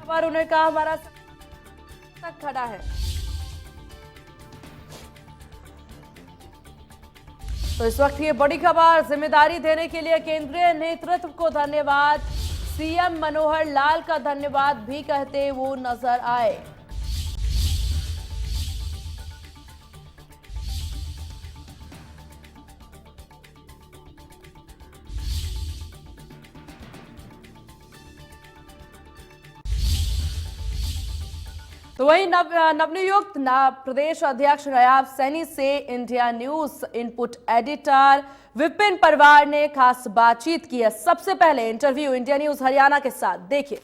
और उन्होंने कहा हमारा तक खड़ा है। तो इस वक्त ये बड़ी खबर, जिम्मेदारी देने के लिए केंद्रीय नेतृत्व को धन्यवाद। सीएम मनोहर लाल का धन्यवाद भी कहते वो नजर आए। तो वहीं नवनियुक्त प्रदेश अध्यक्ष नायब सैनी से India news input editor Vipin परवार ने खास बातचीत की है। सबसे पहले इंटरव्यू इंडिया न्यूज हरियाणा के साथ, देखिए।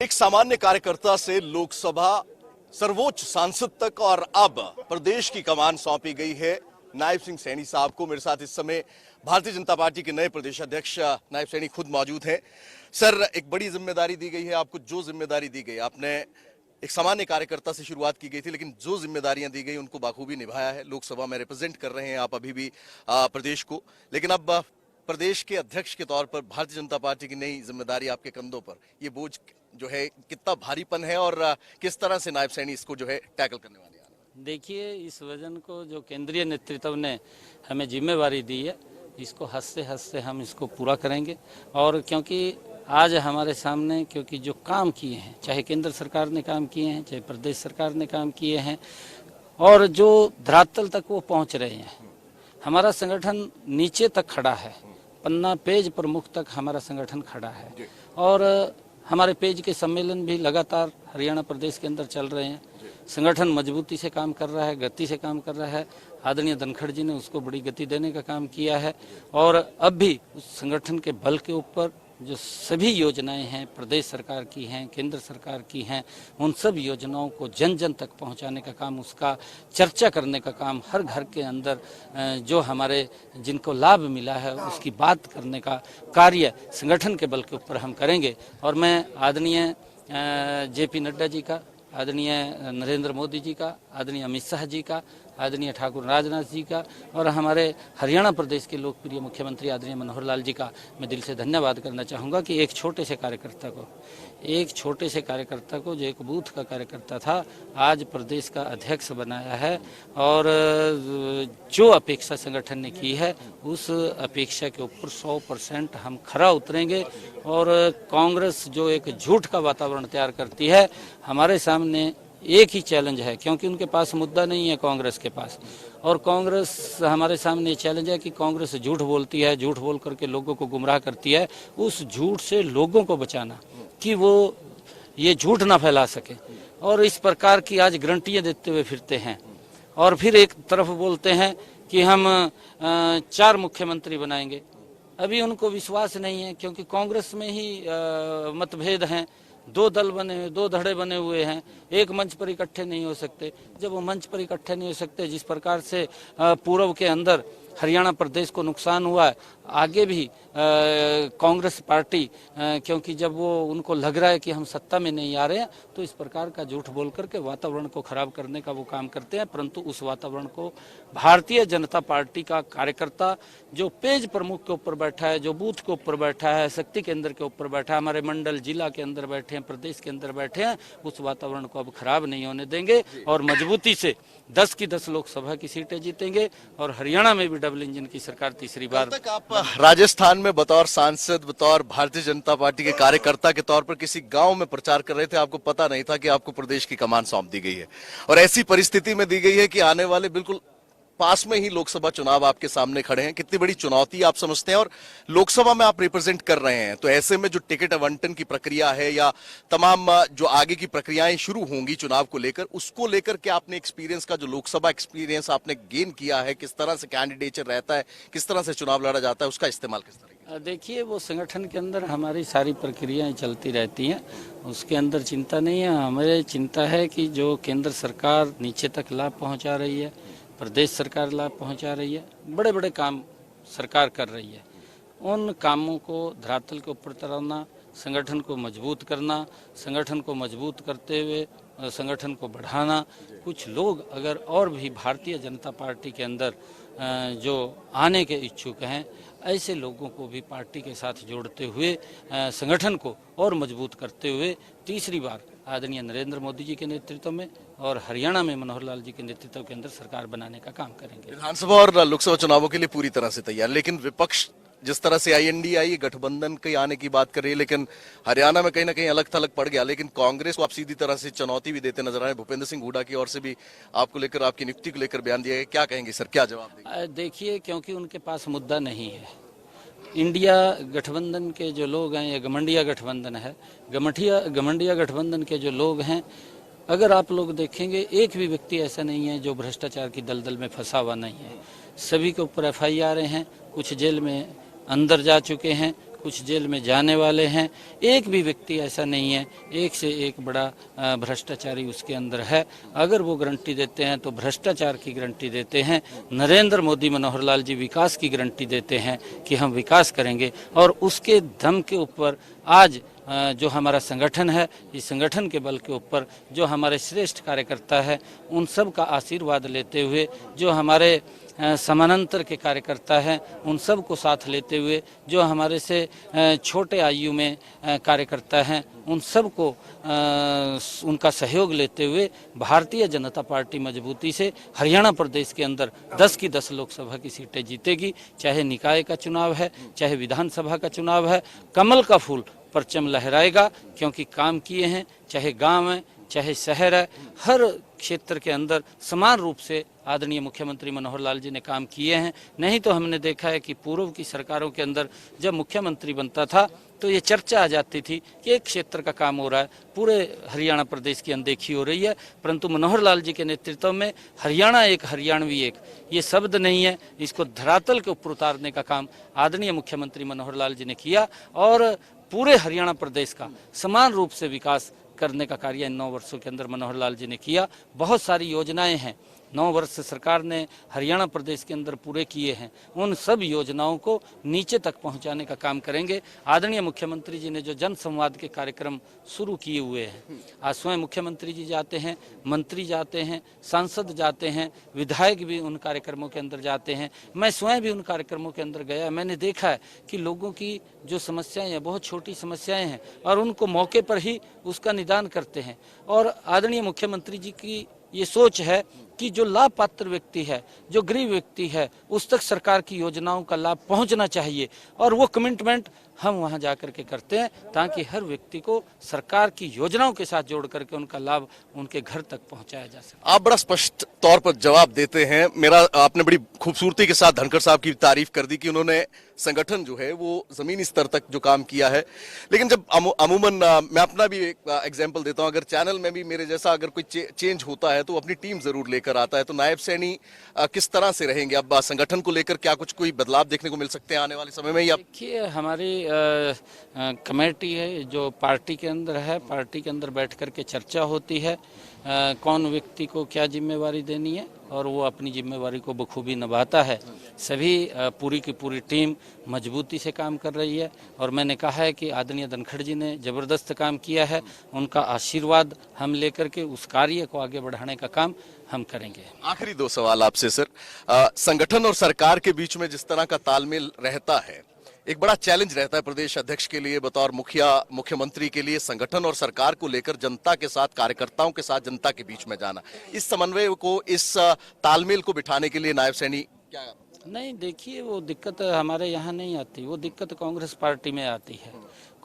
एक सामान्य कार्यकर्ता से लोकसभा सर्वोच्च सांसद तक और अब प्रदेश की कमान सौंपी गई है नायब सिंह सैनी साहब को। मेरे साथ इस समय भारतीय जनता पार्टी के नए प्रदेश अध्यक्ष नायब सैनी खुद मौजूद हैं। सर, एक बड़ी जिम्मेदारी दी गई है आपको। जो जिम्मेदारी दी गई, आपने एक सामान्य कार्यकर्ता से शुरुआत की गई थी, लेकिन जो जिम्मेदारियां दी गई उनको बाखूबी निभाया है। लोकसभा में रिप्रेजेंट कर रहे हैं आप अभी भी प्रदेश को, लेकिन अब प्रदेश के अध्यक्ष के तौर पर भारतीय जनता पार्टी की नई जिम्मेदारी आपके कंधों पर। ये बोझ जो है कितना भारीपन है और किस तरह से नायब सैनी इसको जो है टैकल करने वाले हैं? देखिए, इस वजन को जो केंद्रीय नेतृत्व ने हमें जिम्मेवारी दी है, इसको हंसते हंसते हम इसको पूरा करेंगे। और क्योंकि आज हमारे सामने क्योंकि जो काम किए हैं, चाहे केंद्र सरकार ने काम किए हैं, चाहे प्रदेश सरकार ने काम किए हैं, और जो धरातल तक वो पहुंच रहे हैं, हमारा संगठन नीचे तक खड़ा है। पन्ना पेज प्रमुख तक हमारा संगठन खड़ा है और हमारे पेज के सम्मेलन भी लगातार हरियाणा प्रदेश के अंदर चल रहे हैं। संगठन मजबूती से काम कर रहा है, गति से काम कर रहा है। आदरणीय धनखड़ जी ने उसको बड़ी गति देने का काम किया है और अब भी उस संगठन के बल के ऊपर जो सभी योजनाएं हैं, प्रदेश सरकार की हैं, केंद्र सरकार की हैं, उन सब योजनाओं को जन जन तक पहुंचाने का काम, उसका चर्चा करने का काम, हर घर के अंदर जो हमारे जिनको लाभ मिला है उसकी बात करने का कार्य संगठन के बल के ऊपर हम करेंगे। और मैं आदरणीय जेपी नड्डा जी का, आदरणीय नरेंद्र मोदी जी का, आदरणीय अमित शाह जी का, आदरणीय ठाकुर राजनाथ जी का और हमारे हरियाणा प्रदेश के लोकप्रिय मुख्यमंत्री आदरणीय मनोहर लाल जी का मैं दिल से धन्यवाद करना चाहूँगा कि एक छोटे से कार्यकर्ता को जो एक बूथ का कार्यकर्ता था, आज प्रदेश का अध्यक्ष बनाया है। और जो अपेक्षा संगठन ने की है उस अपेक्षा के ऊपर 100% हम खरा उतरेंगे। और कांग्रेस जो एक झूठ का वातावरण तैयार करती है, हमारे सामने एक ही चैलेंज है, क्योंकि उनके पास मुद्दा नहीं है कांग्रेस के पास, और कांग्रेस हमारे सामने चैलेंज है कि कांग्रेस झूठ बोलती है, झूठ बोल करके लोगों को गुमराह करती है। उस झूठ से लोगों को बचाना कि वो ये झूठ ना फैला सके, और इस प्रकार की आज गारंटियां देते हुए फिरते हैं। और फिर एक तरफ बोलते हैं कि हम 4 मुख्यमंत्री बनाएंगे। अभी उनको विश्वास नहीं है, क्योंकि कांग्रेस में ही मतभेद हैं। 2 दल बने हुए, 2 धड़े बने हुए हैं, एक मंच पर इकट्ठे नहीं हो सकते। जब वो मंच पर इकट्ठे नहीं हो सकते, जिस प्रकार से पूर्व के अंदर हरियाणा प्रदेश को नुकसान हुआ है, आगे भी कांग्रेस पार्टी क्योंकि जब वो उनको लग रहा है कि हम सत्ता में नहीं आ रहे हैं, तो इस प्रकार का झूठ बोल करके वातावरण को खराब करने का वो काम करते हैं। परंतु उस वातावरण को भारतीय जनता पार्टी का कार्यकर्ता जो पेज प्रमुख के ऊपर बैठा है, जो बूथ के ऊपर बैठा है, शक्ति केंद्र के ऊपर बैठा है, हमारे मंडल जिला के अंदर बैठे हैं, प्रदेश के अंदर बैठे हैं, उस वातावरण को अब खराब नहीं होने देंगे और मजबूती से 10 की 10 लोकसभा की सीटें जीतेंगे और हरियाणा में भी डबल इंजन की सरकार तीसरी बार। तक आप राजस्थान में बतौर सांसद, बतौर भारतीय जनता पार्टी के कार्यकर्ता के तौर पर किसी गांव में प्रचार कर रहे थे, आपको पता नहीं था कि आपको प्रदेश की कमान सौंप दी गई है, और ऐसी परिस्थिति में दी गई है कि आने वाले बिल्कुल पास में ही लोकसभा चुनाव आपके सामने खड़े हैं। कितनी बड़ी चुनौती आप समझते हैं, और लोकसभा में आप रिप्रेजेंट कर रहे हैं, तो ऐसे में जो टिकट आवंटन की प्रक्रिया है या तमाम जो आगे की प्रक्रियाएं शुरू होंगी चुनाव को लेकर, उसको लेकर के आपने एक्सपीरियंस का जो लोकसभा एक्सपीरियंस आपने गेन किया है, किस तरह से कैंडिडेचर रहता है, किस तरह से चुनाव लड़ा जाता है, उसका इस्तेमाल किस तरह? देखिए, वो संगठन के अंदर हमारी सारी प्रक्रियाएं चलती रहती हैं, उसके अंदर चिंता नहीं है। हमें चिंता है कि जो केंद्र सरकार नीचे तक लाभ पहुंचा रही है, प्रदेश सरकार लाभ पहुंचा रही है, बड़े बड़े काम सरकार कर रही है, उन कामों को धरातल के ऊपर उतारना, संगठन को मजबूत करना, संगठन को मजबूत करते हुए संगठन को बढ़ाना। कुछ लोग अगर और भी भारतीय जनता पार्टी के अंदर जो आने के इच्छुक हैं ऐसे लोगों को भी पार्टी के साथ जोड़ते हुए संगठन को और मजबूत करते हुए तीसरी बार आदरणीय नरेंद्र मोदी जी के नेतृत्व में और हरियाणा में मनोहर लाल जी के नेतृत्व के अंदर सरकार बनाने का काम करेंगे। विधानसभा और लोकसभा चुनावों के लिए पूरी तरह से तैयार, लेकिन विपक्ष जिस तरह से INDI गठबंधन के आने की बात कर रही है, लेकिन हरियाणा में कहीं ना कहीं अलग थलग पड़ गया। लेकिन कांग्रेस को आप सीधी तरह से चुनौती भी देते नजर आए। भूपेंद्र सिंह हुड्डा की ओर से भी आपको लेकर, आपकी नियुक्ति को लेकर बयान दिया गया। क्या कहेंगे सर, क्या जवाब देंगे? देखिए, क्योंकि उनके पास मुद्दा नहीं है। इंडिया गठबंधन के जो लोग हैं, ये गठबंधिया गठबंधन है, गठबंधिया गठबंधन के जो लोग हैं, अगर आप लोग देखेंगे एक भी व्यक्ति ऐसा नहीं है जो भ्रष्टाचार की दलदल में फंसा हुआ नहीं है। सभी के ऊपर FIR हैं, कुछ जेल में अंदर जा चुके हैं, कुछ जेल में जाने वाले हैं। एक भी व्यक्ति ऐसा नहीं है, एक से एक बड़ा भ्रष्टाचारी उसके अंदर है। अगर वो गारंटी देते हैं तो भ्रष्टाचार की गारंटी देते हैं। नरेंद्र मोदी मनोहर लाल जी विकास की गारंटी देते हैं कि हम विकास करेंगे, और उसके दम के ऊपर आज जो हमारा संगठन है, इस संगठन के बल के ऊपर जो हमारे श्रेष्ठ कार्यकर्ता है, उन सब का आशीर्वाद लेते हुए, जो हमारे समानांतर के कार्यकर्ता हैं, उन सब को साथ लेते हुए, जो हमारे से छोटे आयु में कार्यकर्ता हैं, उन सब को उनका सहयोग लेते हुए भारतीय जनता पार्टी मजबूती से हरियाणा प्रदेश के अंदर 10 की 10 लोकसभा की सीटें जीतेगी। चाहे निकाय का चुनाव है, चाहे विधानसभा का चुनाव है, कमल का फूल परचम लहराएगा, क्योंकि काम किए हैं। चाहे गांव है, चाहे शहर है, हर क्षेत्र के अंदर समान रूप से आदरणीय मुख्यमंत्री मनोहर लाल जी ने काम किए हैं। नहीं तो हमने देखा है कि पूर्व की सरकारों के अंदर जब मुख्यमंत्री बनता था तो ये चर्चा आ जाती थी कि एक क्षेत्र का काम हो रहा है, पूरे हरियाणा प्रदेश की अनदेखी हो रही है। परंतु मनोहर लाल जी के नेतृत्व में हरियाणा एक, हरियाणवी एक, ये शब्द नहीं है, इसको धरातल के ऊपर उतारने का काम आदरणीय मुख्यमंत्री मनोहर लाल जी ने किया, और पूरे हरियाणा प्रदेश का समान रूप से विकास करने का कार्य इन 9 वर्षों के अंदर मनोहर लाल जी ने किया। बहुत सारी योजनाएं हैं 9 वर्ष से सरकार ने हरियाणा प्रदेश के अंदर पूरे किए हैं, उन सब योजनाओं को नीचे तक पहुंचाने का काम करेंगे। आदरणीय मुख्यमंत्री जी ने जो जन संवाद के कार्यक्रम शुरू किए हुए हैं, आज स्वयं मुख्यमंत्री जी जाते हैं, मंत्री जाते हैं, सांसद जाते हैं, विधायक भी उन कार्यक्रमों के अंदर जाते हैं। मैं स्वयं भी उन कार्यक्रमों के अंदर गया, मैंने देखा है कि लोगों की जो समस्याएं हैं, बहुत छोटी समस्याएं हैं, और उनको मौके पर ही उसका निदान करते हैं। और आदरणीय मुख्यमंत्री जी की ये सोच है कि जो लाभ पात्र व्यक्ति है, जो गरीब व्यक्ति है, उस तक सरकार की योजनाओं का लाभ पहुंचना चाहिए, और वो कमिटमेंट हम वहां जाकर के करते हैं, ताकि हर व्यक्ति को सरकार की योजनाओं के साथ जोड़ करके उनका लाभ उनके घर तक पहुंचाया जा सके। आप बड़ा स्पष्ट तौर पर जवाब देते हैं। आपने बड़ी खूबसूरती के साथ धनखड़ साहब की तारीफ कर दी कि उन्होंने संगठन जो है वो जमीनी स्तर तक जो काम किया है। लेकिन जब अमूमन मैं अपना भी एक एग्जांपल देता हूं, अगर चैनल में भी मेरे जैसा अगर कोई चेंज होता है तो वो अपनी टीम जरूर लेकर आता है। तो नायब सैनी किस तरह से रहेंगे अब संगठन को लेकर, क्या कुछ कोई बदलाव देखने को मिल सकते हैं आने वाले समय में? या देखिए, हमारी कमेटी है जो पार्टी के अंदर है, पार्टी के अंदर बैठ कर के चर्चा होती है कौन व्यक्ति को क्या जिम्मेवारी देनी है, और वो अपनी जिम्मेवारी को बखूबी निभाता है। सभी पूरी की पूरी टीम मजबूती से काम कर रही है, और मैंने कहा है कि आदरणीय धनखड़ जी ने ज़बरदस्त काम किया है, उनका आशीर्वाद हम लेकर के उस कार्य को आगे बढ़ाने का काम हम करेंगे। आखिरी 2 सवाल आपसे सर। संगठन और सरकार के बीच में जिस तरह का तालमेल रहता है, एक बड़ा चैलेंज रहता है प्रदेश अध्यक्ष के लिए, बतौर मुख्यमंत्री के लिए, संगठन और सरकार को लेकर जनता के साथ, कार्यकर्ताओं के साथ, जनता के बीच में जाना, इस समन्वय को, इस तालमेल को बिठाने के लिए नायब सैनी क्या? नहीं, देखिए, वो दिक्कत हमारे यहाँ नहीं आती, वो दिक्कत कांग्रेस पार्टी में आती है।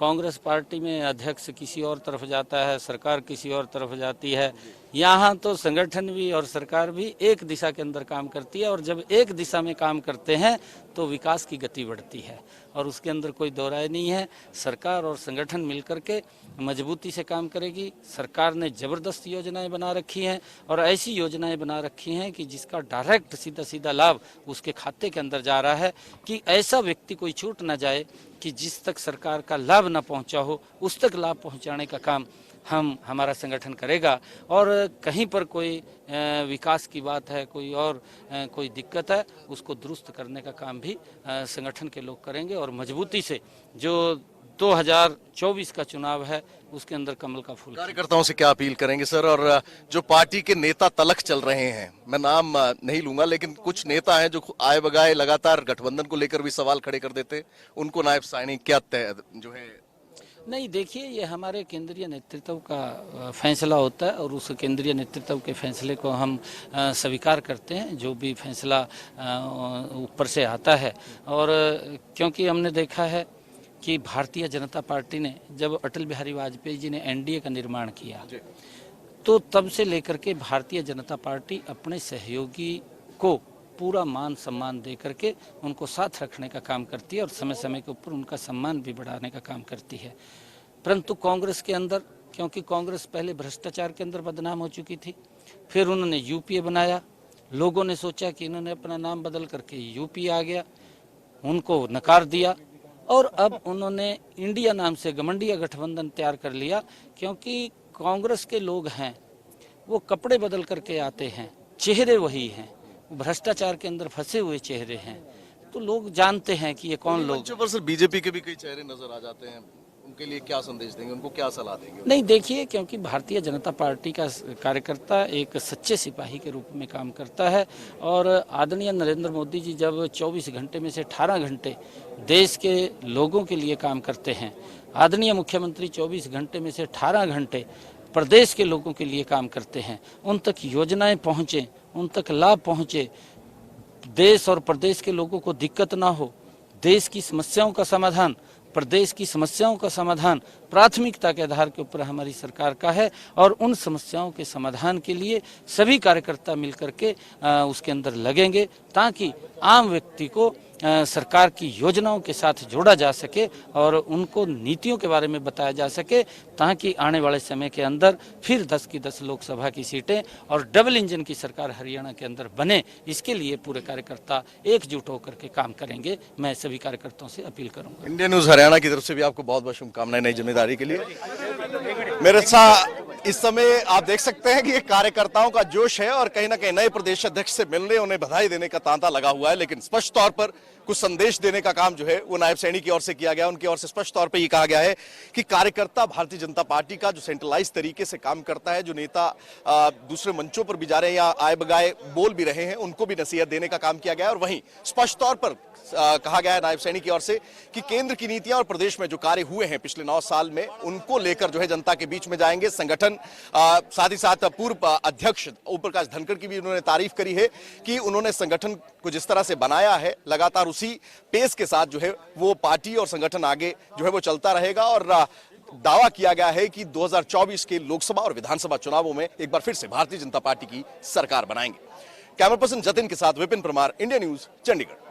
कांग्रेस पार्टी में अध्यक्ष किसी और तरफ जाता है, सरकार किसी और तरफ जाती है। यहाँ तो संगठन भी और सरकार भी एक दिशा के अंदर काम करती है, और जब एक दिशा में काम करते हैं तो विकास की गति बढ़ती है, और उसके अंदर कोई दो राय नहीं है। सरकार और संगठन मिलकर के मजबूती से काम करेगी। सरकार ने ज़बरदस्त योजनाएं बना रखी हैं, और ऐसी योजनाएं बना रखी हैं कि जिसका डायरेक्ट सीधा सीधा लाभ उसके खाते के अंदर जा रहा है, कि ऐसा व्यक्ति कोई छूट ना जाए कि जिस तक सरकार का लाभ ना पहुंचा हो, उस तक लाभ पहुंचाने का काम हमारा संगठन करेगा। और कहीं पर कोई विकास की बात है, कोई और कोई दिक्कत है, उसको दुरुस्त करने का काम भी संगठन के लोग करेंगे, और मजबूती से जो 2024 का चुनाव है, उसके अंदर कमल का फूल। कार्यकर्ताओं से क्या अपील करेंगे सर? और जो पार्टी के नेता तलक चल रहे हैं, मैं नाम नहीं लूंगा, लेकिन कुछ नेता हैं जो आए बगाए लगातार गठबंधन को लेकर भी सवाल खड़े कर देते, उनको नायब साइनी क्या तय जो है? नहीं, देखिए, ये हमारे केंद्रीय नेतृत्व का फैसला होता है और उस केंद्रीय नेतृत्व के फैसले को हम स्वीकार करते हैं, जो भी फैसला ऊपर से आता है। और क्योंकि हमने देखा है कि भारतीय जनता पार्टी ने जब अटल बिहारी वाजपेयी जी ने एनडीए का निर्माण किया, तो तब से लेकर के भारतीय जनता पार्टी अपने सहयोगी को पूरा मान सम्मान दे करके उनको साथ रखने का काम करती है और समय समय के ऊपर उनका सम्मान भी बढ़ाने का काम करती है। परंतु कांग्रेस के अंदर, क्योंकि कांग्रेस पहले भ्रष्टाचार के अंदर बदनाम हो चुकी थी, फिर उन्होंने यूपीए बनाया, लोगों ने सोचा कि इन्होंने अपना नाम बदल करके यूपीए आ गया, उनको नकार दिया और अब उन्होंने इंडिया नाम से घमंडिया गठबंधन तैयार कर लिया। क्योंकि कांग्रेस के लोग हैं वो कपड़े बदल करके आते हैं, चेहरे वही हैं, भ्रष्टाचार के अंदर फंसे हुए चेहरे हैं, तो लोग जानते हैं कि ये कौन लोग। मंचों पर सर बीजेपी के भी कई चेहरे नजर आ जाते हैं, उनके लिए क्या संदेश देंगे, उनको क्या सलाह देंगे? नहीं, देखिए, क्योंकि भारतीय जनता पार्टी का कार्यकर्ता एक सच्चे सिपाही के रूप में काम करता है और आदरणीय नरेंद्र मोदी जी जब 24 घंटे में से 18 घंटे देश के लोगों के लिए काम करते हैं, आदरणीय मुख्यमंत्री 24 घंटे में से 18 घंटे प्रदेश के लोगों के लिए काम करते हैं, उन तक योजनाएं पहुंचे, उन तक लाभ पहुंचे, देश और प्रदेश के लोगों को दिक्कत ना हो, देश की समस्याओं का समाधान, प्रदेश की समस्याओं का समाधान प्राथमिकता के आधार के ऊपर हमारी सरकार का है और उन समस्याओं के समाधान के लिए सभी कार्यकर्ता मिलकर के उसके अंदर लगेंगे ताकि आम व्यक्ति को सरकार की योजनाओं के साथ जोड़ा जा सके और उनको नीतियों के बारे में बताया जा सके, ताकि आने वाले समय के अंदर फिर 10 की 10 लोकसभा की सीटें और डबल इंजन की सरकार हरियाणा के अंदर बने। इसके लिए पूरे कार्यकर्ता एकजुट होकर के काम करेंगे। मैं सभी कार्यकर्ताओं से अपील करूंगा। इंडिया न्यूज हरियाणा की तरफ से भी आपको बहुत बहुत शुभकामनाएं नई जिम्मेदारी के लिए। मेरे साथ इस समय आप देख सकते हैं कि ये कार्यकर्ताओं का जोश है और कहीं ना कहीं नए प्रदेश अध्यक्ष से मिलने, उन्हें बधाई देने का तांता लगा हुआ है, लेकिन स्पष्ट तौर पर कुछ संदेश देने का काम जो है वो नायब सैनी की ओर से किया गया। उनकी ओर से स्पष्ट तौर पे ये कहा गया है कि कार्यकर्ता भारतीय जनता पार्टी का जो सेंट्रलाइज तरीके से काम करता है, जो नेता दूसरे मंचों पर भी जा रहे हैं या आए बगाए बोल भी रहे हैं, उनको भी नसीहत देने का काम किया गया है। और वहीं स्पष्ट तौर पर कहा गया है नायब सैनी की ओर से कि केंद्र की नीतियां और प्रदेश में जो कार्य हुए हैं पिछले 9 साल में, उनको लेकर जो है जनता के बीच में जाएंगे। संगठन साथ ही साथ पूर्व अध्यक्ष ओम प्रकाश धनखड़ की भी उन्होंने तारीफ करी है कि उन्होंने संगठन को जिस तरह से बनाया है, लगातार उसी पेस के साथ जो है वो पार्टी और संगठन आगे जो है वो चलता रहेगा। और दावा किया गया है कि 2024 के लोकसभा और विधानसभा चुनावों में एक बार फिर से भारतीय जनता पार्टी की सरकार बनाएंगे। कैमरा पर्सन जतिन के साथ विपिन परमार, इंडिया न्यूज, चंडीगढ़।